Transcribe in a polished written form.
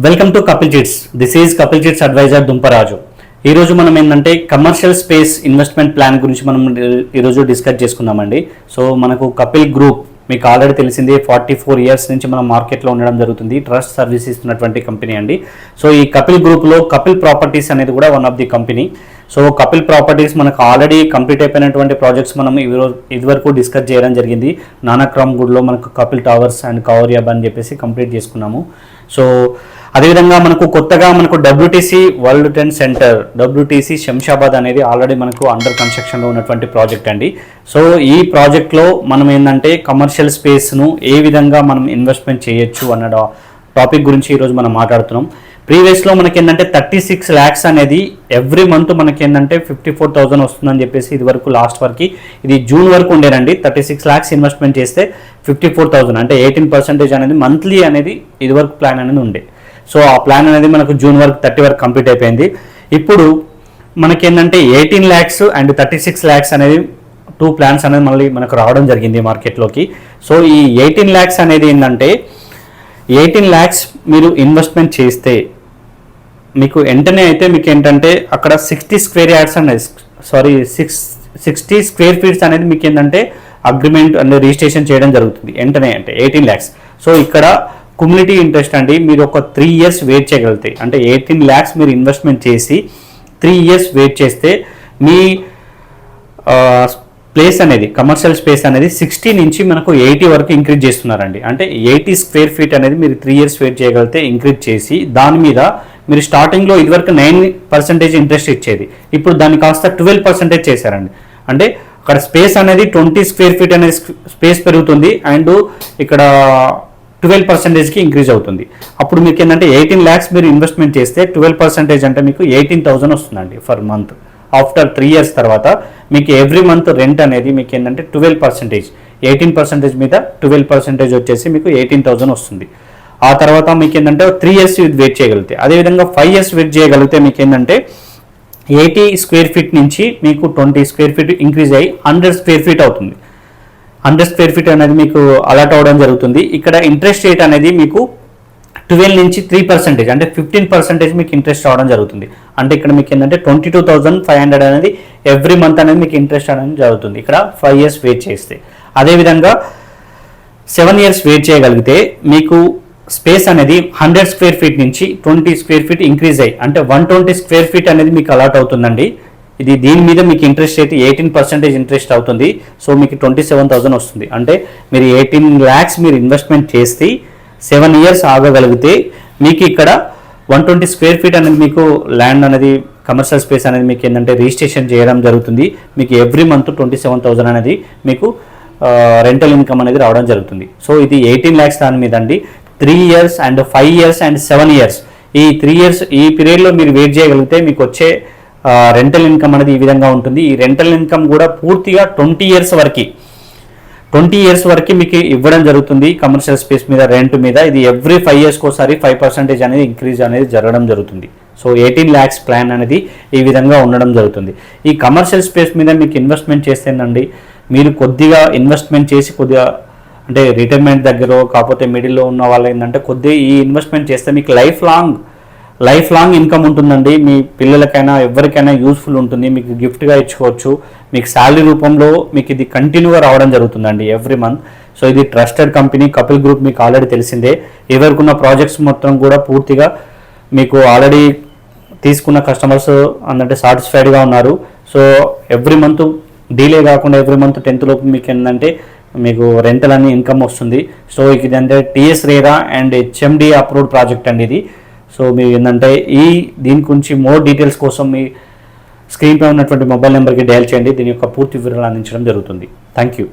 Welcome to Kapil chits. This is Kapil chits adviser Dumparaju. ఈరోజు మనం ఏంటంటే కమర్షియల్ స్పేస్ ఇన్వెస్ట్మెంట్ ప్లాన్ గురించి మనం ఈరోజు డిస్కస్ చేసుకుందామండి. సో మనకు కపిల్ గ్రూప్ మీకు ఆల్రెడీ తెలిసింది 44 ఇయర్స్ నుంచి మనం మార్కెట్లో ఉండడం జరుగుతుంది. ట్రస్ట్ సర్వీస్ ఇస్తున్నటువంటి కంపెనీ అండి. సో ఈ కపిల్ గ్రూప్లో కపిల్ ప్రాపర్టీస్ అనేది కూడా one of the company. So Kapil properties మనకు ఆల్రెడీ కంప్లీట్ అయిపోయినటువంటి ప్రాజెక్ట్స్ మనం ఇదివరకు డిస్కస్ చేయడం జరిగింది. నానక్రామ్ గుడ్లో మనకు కపిల్ టవర్స్ అండ్ కౌరియబ్ అని చెప్పేసి కంప్లీట్ చేసుకున్నాము. సో అదేవిధంగా మనకు కొత్తగా మనకు WTC world trade centre WTC Shamshabad అనేది ఆల్రెడీ మనకు అండర్ కన్స్ట్రక్షన్లో ఉన్నటువంటి ప్రాజెక్ట్ అండి. సో ఈ ప్రాజెక్ట్లో మనం ఏంటంటే కమర్షియల్ స్పేస్ను ఏ విధంగా మనం ఇన్వెస్ట్మెంట్ చేయొచ్చు అన్న టాపిక్ గురించి ఈరోజు మనం మాట్లాడుతున్నాం. ప్రీవియస్లో మనకి ఏంటంటే 36 lakhs అనేది ఎవ్రీ మంత్ మనకి ఏంటంటే 54,000 వస్తుందని చెప్పేసి ఇది వరకు లాస్ట్ వరకు ఇది జూన్ వరకు ఉండేనండి. 36 lakhs ఇన్వెస్ట్మెంట్ చేస్తే 54,000 అంటే 18% అనేది మంత్లీ అనేది ఇది వరకు ప్లాన్ అనేది ఉండే. సో ఆ ప్లాన్ అనేది మనకు జూన్ వరకు 30 వరకు కంప్లీట్ అయిపోయింది. ఇప్పుడు మనకి ఏంటంటే 18 lakhs అండ్ 36 lakhs అనేది 2 ప్లాన్స్ అనేది మళ్ళీ మనకు రావడం జరిగింది మార్కెట్లోకి. సో ఈ 18 lakhs అనేది ఏంటంటే 18 lakhs మీరు ఇన్వెస్ట్మెంట్ చేస్తే మీకు వెంటనే అయితే మీకు ఏంటంటే అక్కడ 60 square yards అనేది 60 square feet అనేది మీకు ఏంటంటే అగ్రిమెంట్ అండ్ రిజిస్ట్రేషన్ చేయడం జరుగుతుంది వెంటనే అంటే 18 lakhs. సో ఇక్కడ కమ్యూనిటీ ఇంట్రెస్ట్ అండి. మీరు ఒక 3 years వెయిట్ చేయగలిగితే అంటే 18 lakhs మీరు ఇన్వెస్ట్మెంట్ చేసి 3 years వెయిట్ చేస్తే మీ ప్లేస్ అనేది కమర్షియల్ స్పేస్ అనేది 60 నుంచి మనకు 80 వరకు ఇంక్రీజ్ చేస్తున్నారండి. అంటే 80 square feet అనేది మీరు 3 years వెయిట్ చేయగలిగితే ఇంక్రీజ్ చేసి దాని మీద మీరు స్టార్టింగ్లో ఇదివరకు 9% ఇంట్రెస్ట్ ఇచ్చేది ఇప్పుడు దాన్ని కాస్త 12% చేశారండి. అంటే అక్కడ స్పేస్ అనేది 20 square feet అనేది స్పేస్ పెరుగుతుంది అండ్ ఇక్కడ 12%కి ఇంక్రీజ్ అవుతుంది. అప్పుడు మీకు ఏంటంటే 18 lakhs మీరు ఇన్వెస్ట్మెంట్ చేస్తే 12% అంటే మీకు 18,000 వస్తుందండి ఫర్ మంత్. ఆఫ్టర్ 3 years తర్వాత మీకు ఎవ్రీ మంత్ రెంట్ అనేది మీకు ఏంటంటే 12%, 18% మీద 12% వచ్చేసి మీకు 18,000 వస్తుంది. ఆ తర్వాత మీకు ఏంటంటే 3 years వెయిట్ చేయగలిగితే అదేవిధంగా 5 years వెయిట్ చేయగలిగితే మీకు ఏంటంటే 80 square feet నుంచి మీకు 20 square feet ఇంక్రీజ్ అయ్యి 100 square feet అవుతుంది. 100 square feet అనేది మీకు అలాట్ అవ్వడం జరుగుతుంది. ఇక్కడ ఇంట్రెస్ట్ రేట్ అనేది మీకు 12 నుంచి 3% అంటే 15% మీకు ఇంట్రెస్ట్ రావడం జరుగుతుంది. అంటే ఇక్కడ మీకు ఏంటంటే 22,500 అనేది ఎవ్రీ మంత్ అనేది మీకు ఇంట్రెస్ట్ అనేది జరుగుతుంది ఇక్కడ 5 years వెయిట్ చేస్తే. అదేవిధంగా 7 years వెయిట్ చేయగలిగితే మీకు స్పేస్ అనేది 100 square feet నుంచి 20 square feet ఇంక్రీజ్ అయ్యి అంటే 120 square feet అనేది మీకు అలాట్ అవుతుందండి. ఇది దీని మీద మీకు ఇంట్రెస్ట్ అయితే 18% ఇంట్రెస్ట్ అవుతుంది. సో మీకు 27,000 వస్తుంది. అంటే మీరు 18 lakhs మీరు ఇన్వెస్ట్మెంట్ చేసి 7 years ఆగగలిగితే మీకు ఇక్కడ 120 square feet అనేది మీకు ల్యాండ్ అనేది కమర్షియల్ స్పేస్ అనేది మీకు ఏంటంటే రిజిస్ట్రేషన్ చేయడం జరుగుతుంది. మీకు ఎవ్రీ మంత్ 27,000 అనేది మీకు రెంటల్ ఇన్కమ్ అనేది రావడం జరుగుతుంది. సో ఇది 18 lakhs దాని మీద అండి. 3 years and 5 years and 7 years ఈ 3 years ఈ పీరియడ్లో మీరు వెయిట్ చేయగలిగితే మీకు వచ్చే రెంటల్ ఇన్కమ్ అనేది ఈ విధంగా ఉంటుంది. ఈ రెంటల్ ఇన్కమ్ కూడా పూర్తిగా 20 years వరకు మీకు ఇవ్వడం జరుగుతుంది కమర్షియల్ స్పేస్ మీద రెంట్ మీద. ఇది ఎవ్రీ 5 years ఒకసారి 5% అనేది ఇంక్రీజ్ అనేది జరగడం జరుగుతుంది. సో 18 lakhs ప్లాన్ అనేది ఈ విధంగా ఉండడం జరుగుతుంది. ఈ కమర్షియల్ స్పేస్ మీద మీకు ఇన్వెస్ట్మెంట్ చేస్తేనండి మీరు కొద్దిగా ఇన్వెస్ట్మెంట్ చేసి కొద్దిగా అంటే రిటైర్మెంట్ దగ్గర కాకపోతే మిడిల్లో ఉన్న వాళ్ళు ఏంటంటే కొద్దిగా ఈ ఇన్వెస్ట్మెంట్ చేస్తే మీకు లైఫ్ లాంగ్ ఇన్కమ్ ఉంటుందండి. మీ పిల్లలకైనా ఎవరికైనా యూస్ఫుల్ ఉంటుంది. మీకు గిఫ్ట్గా ఇచ్చుకోవచ్చు. మీకు శాలరీ రూపంలో మీకు ఇది కంటిన్యూగా రావడం జరుగుతుందండి ఎవ్రీ మంత్. సో ఇది ట్రస్టెడ్ కంపెనీ కపిల్ గ్రూప్ మీకు ఆల్రెడీ తెలిసిందే. ఎవరికున్న ప్రాజెక్ట్స్ మొత్తం కూడా పూర్తిగా మీకు ఆల్రెడీ తీసుకున్న కస్టమర్స్ అంటే సాటిస్ఫైడ్గా ఉన్నారు. సో ఎవ్రీ మంత్ డీలే కాకుండా ఎవ్రీ మంత్ 10th లోపు మీకు ఏంటంటే మీకు రెంటల్ అని ఇన్కమ్ వస్తుంది. సో ఇది అంటే TS RERA and HMD approved project అండి ఇది. సో మీరు ఏంటంటే దీని గురించి మోర్ డీటెయిల్స్ కోసం మీ స్క్రీన్పై ఉన్నటువంటి మొబైల్ నెంబర్కి డయల్ చేయండి. దీని యొక్క పూర్తి వివరాలు అందించడం జరుగుతుంది. Thank you.